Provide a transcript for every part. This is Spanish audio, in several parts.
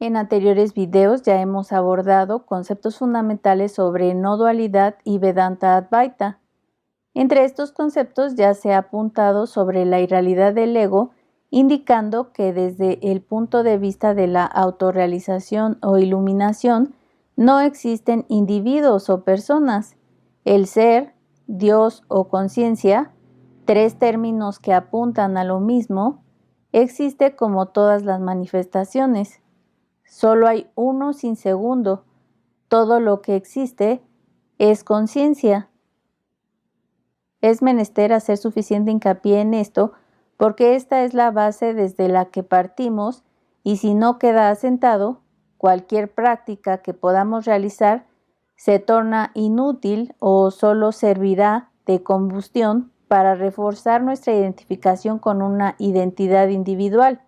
En anteriores videos ya hemos abordado conceptos fundamentales sobre no dualidad y Vedanta Advaita. Entre estos conceptos ya se ha apuntado sobre la irrealidad del ego, indicando que desde el punto de vista de la autorrealización o iluminación, no existen individuos o personas. El ser, Dios o conciencia, tres términos que apuntan a lo mismo, existe como todas las manifestaciones. Solo hay uno sin segundo. Todo lo que existe es conciencia. Es menester hacer suficiente hincapié en esto porque esta es la base desde la que partimos y si no queda asentado, cualquier práctica que podamos realizar se torna inútil o solo servirá de combustión para reforzar nuestra identificación con una identidad individual.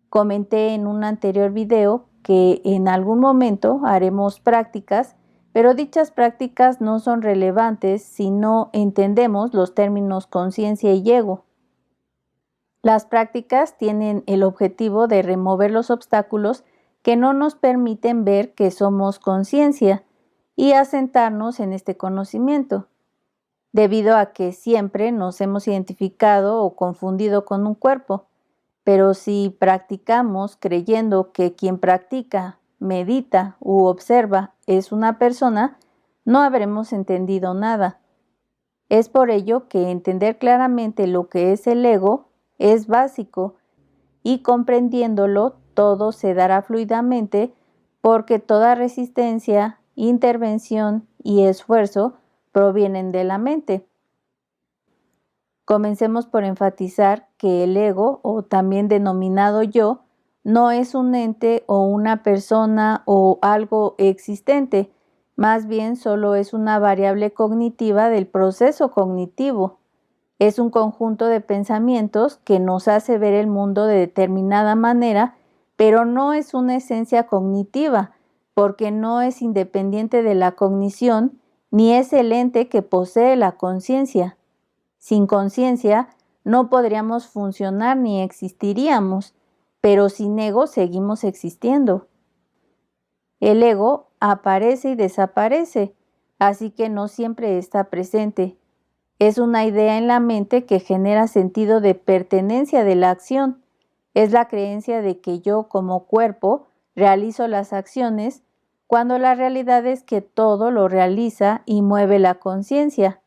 Comenté en un anterior video que en algún momento haremos prácticas, pero dichas prácticas no son relevantes si no entendemos los términos conciencia y ego. Las prácticas tienen el objetivo de remover los obstáculos que no nos permiten ver que somos conciencia y asentarnos en este conocimiento, debido a que siempre nos hemos identificado o confundido con un cuerpo. Pero si practicamos creyendo que quien practica, medita u observa es una persona, no habremos entendido nada. Es por ello que entender claramente lo que es el ego es básico y comprendiéndolo todo se dará fluidamente porque toda resistencia, intervención y esfuerzo provienen de la mente. Comencemos por enfatizar que el ego, o también denominado yo, no es un ente o una persona o algo existente, más bien solo es una variable cognitiva del proceso cognitivo. Es un conjunto de pensamientos que nos hace ver el mundo de determinada manera, pero no es una esencia cognitiva, porque no es independiente de la cognición, ni es el ente que posee la conciencia. Sin conciencia no podríamos funcionar ni existiríamos, pero sin ego seguimos existiendo. El ego aparece y desaparece, así que no siempre está presente. Es una idea en la mente que genera sentido de pertenencia de la acción. Es la creencia de que yo como cuerpo realizo las acciones, cuando la realidad es que todo lo realiza y mueve la conciencia.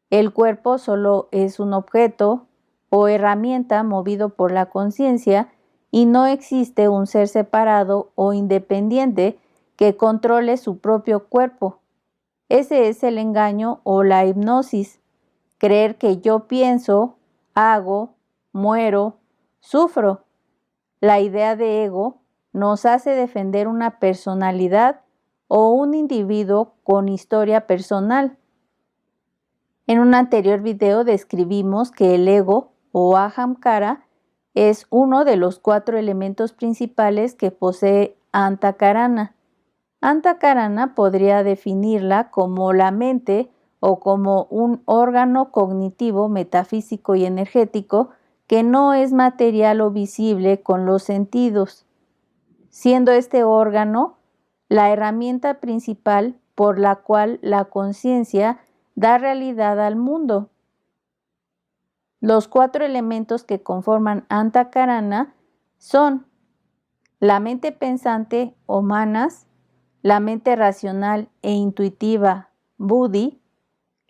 El cuerpo solo es un objeto o herramienta movido por la conciencia y no existe un ser separado o independiente que controle su propio cuerpo. Ese es el engaño o la hipnosis. Creer que yo pienso, hago, muero, sufro. La idea de ego nos hace defender una personalidad o un individuo con historia personal. En un anterior video describimos que el ego o ahamkara es uno de los 4 elementos principales que posee Antakarana. Antakarana podría definirla como la mente o como un órgano cognitivo, metafísico y energético que no es material o visible con los sentidos, siendo este órgano la herramienta principal por la cual la conciencia da realidad al mundo. Los 4 elementos que conforman Antakarana son la mente pensante o manas, la mente racional e intuitiva buddhi,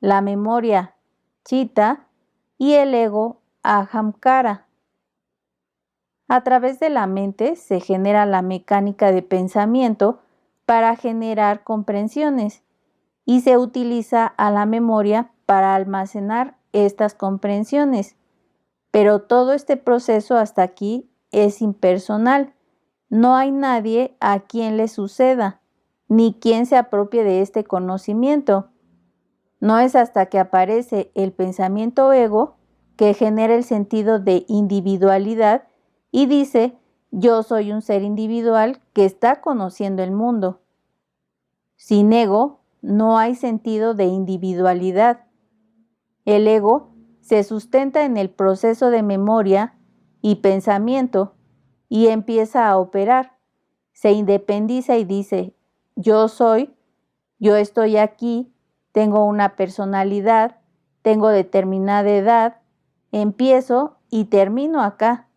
la memoria chitta y el ego ahamkara. A través de la mente se genera la mecánica de pensamiento para generar comprensiones y se utiliza a la memoria para almacenar estas comprensiones. Pero todo este proceso hasta aquí es impersonal. No hay nadie a quien le suceda, ni quien se apropie de este conocimiento. No es hasta que aparece el pensamiento ego que genera el sentido de individualidad y dice, yo soy un ser individual que está conociendo el mundo. Sin ego, no hay sentido de individualidad. El ego se sustenta en el proceso de memoria y pensamiento y empieza a operar. se independiza y dice, yo soy, yo estoy aquí, tengo una personalidad, tengo determinada edad, empiezo y termino acá.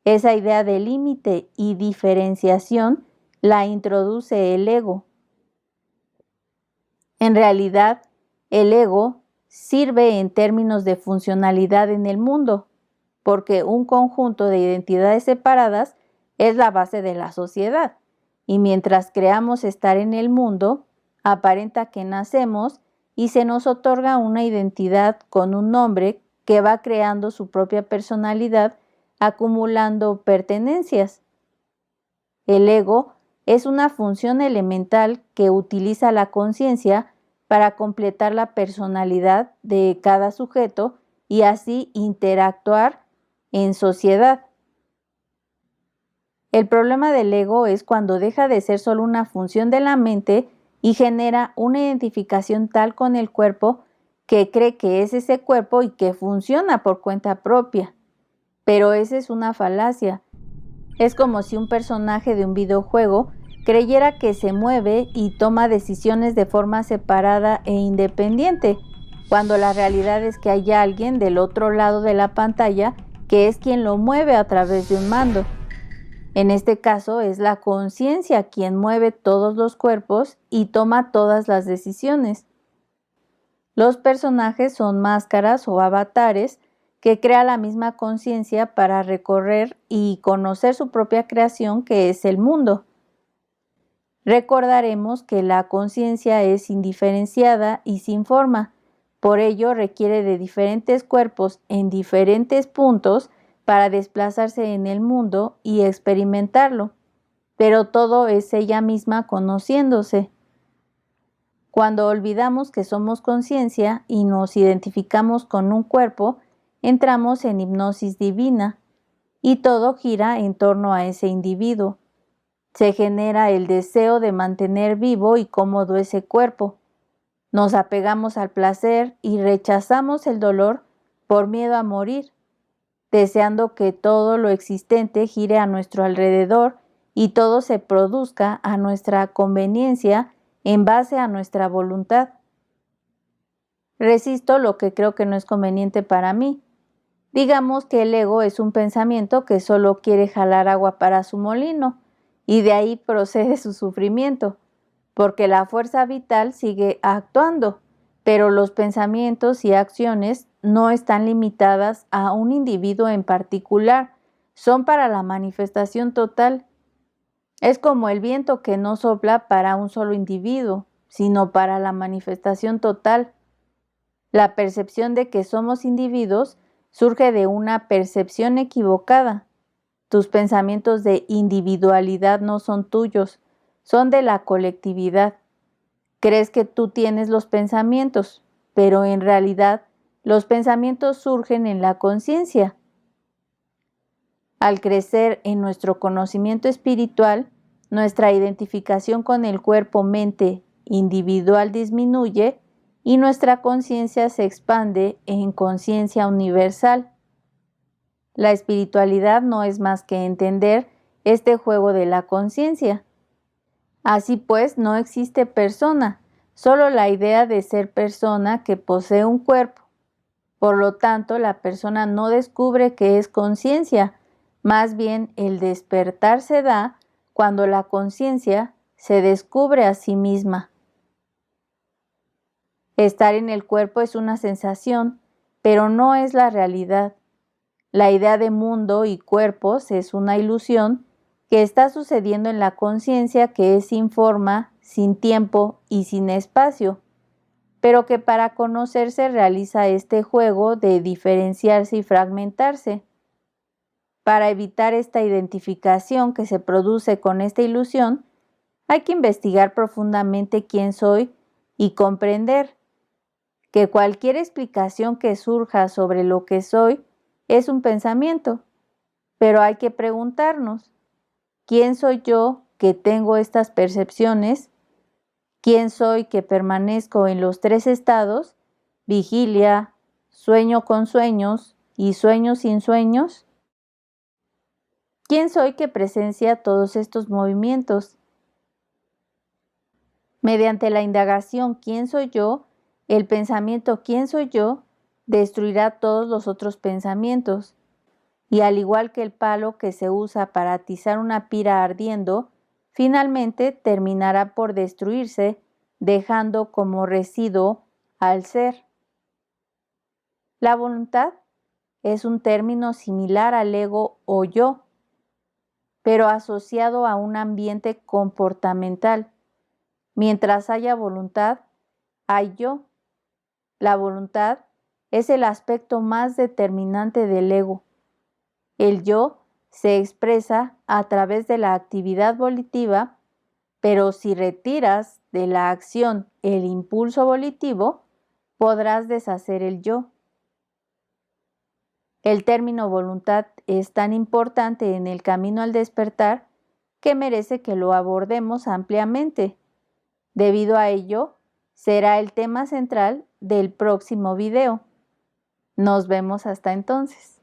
Esa idea de límite y diferenciación la introduce el ego. En realidad, el ego sirve en términos de funcionalidad en el mundo, porque un conjunto de identidades separadas es la base de la sociedad, y mientras creamos estar en el mundo, aparenta que nacemos y se nos otorga una identidad con un nombre que va creando su propia personalidad, acumulando pertenencias. El ego es una función elemental que utiliza la conciencia para completar la personalidad de cada sujeto y así interactuar en sociedad. El problema del ego es cuando deja de ser solo una función de la mente y genera una identificación tal con el cuerpo que cree que es ese cuerpo y que funciona por cuenta propia. Pero esa es una falacia. Es como si un personaje de un videojuego creyera que se mueve y toma decisiones de forma separada e independiente, cuando la realidad es que hay alguien del otro lado de la pantalla que es quien lo mueve a través de un mando. En este caso es la conciencia quien mueve todos los cuerpos y toma todas las decisiones. Los personajes son máscaras o avatares que crea la misma conciencia para recorrer y conocer su propia creación, que es el mundo. Recordaremos que la conciencia es indiferenciada y sin forma, por ello requiere de diferentes cuerpos en diferentes puntos para desplazarse en el mundo y experimentarlo, pero todo es ella misma conociéndose. Cuando olvidamos que somos conciencia y nos identificamos con un cuerpo, entramos en hipnosis divina y todo gira en torno a ese individuo. Se genera el deseo de mantener vivo y cómodo ese cuerpo. Nos apegamos al placer y rechazamos el dolor por miedo a morir, deseando que todo lo existente gire a nuestro alrededor y todo se produzca a nuestra conveniencia en base a nuestra voluntad. Resisto lo que creo que no es conveniente para mí. Digamos que el ego es un pensamiento que solo quiere jalar agua para su molino, y de ahí procede su sufrimiento, porque la fuerza vital sigue actuando, pero los pensamientos y acciones no están limitadas a un individuo en particular, son para la manifestación total. Es como el viento que no sopla para un solo individuo, sino para la manifestación total. La percepción de que somos individuos surge de una percepción equivocada. Tus pensamientos de individualidad no son tuyos, son de la colectividad. Crees que tú tienes los pensamientos, pero en realidad los pensamientos surgen en la conciencia. Al crecer en nuestro conocimiento espiritual, nuestra identificación con el cuerpo-mente individual disminuye y nuestra conciencia se expande en conciencia universal. La espiritualidad no es más que entender este juego de la conciencia. Así pues, no existe persona, solo la idea de ser persona que posee un cuerpo. Por lo tanto, la persona no descubre que es conciencia, más bien el despertar se da cuando la conciencia se descubre a sí misma. Estar en el cuerpo es una sensación, pero no es la realidad. La idea de mundo y cuerpos es una ilusión que está sucediendo en la conciencia, que es sin forma, sin tiempo y sin espacio, pero que para conocerse realiza este juego de diferenciarse y fragmentarse. Para evitar esta identificación que se produce con esta ilusión, hay que investigar profundamente quién soy y comprender que cualquier explicación que surja sobre lo que soy es un pensamiento, pero hay que preguntarnos, ¿quién soy yo que tengo estas percepciones? ¿Quién soy que permanezco en los tres estados, vigilia, sueño con sueños y sueño sin sueños? ¿Quién soy que presencia todos estos movimientos? Mediante la indagación ¿quién soy yo?, el pensamiento ¿quién soy yo?, destruirá todos los otros pensamientos. Y al igual que el palo que se usa para atizar una pira ardiendo, finalmente terminará por destruirse, dejando como residuo al ser. La voluntad es un término similar al ego o yo, pero asociado a un ambiente comportamental. Mientras haya voluntad, hay yo. La voluntad es el aspecto más determinante del ego. El yo se expresa a través de la actividad volitiva, pero si retiras de la acción el impulso volitivo, podrás deshacer el yo. El término voluntad es tan importante en el camino al despertar que merece que lo abordemos ampliamente. Debido a ello, será el tema central del próximo video. Nos vemos hasta entonces.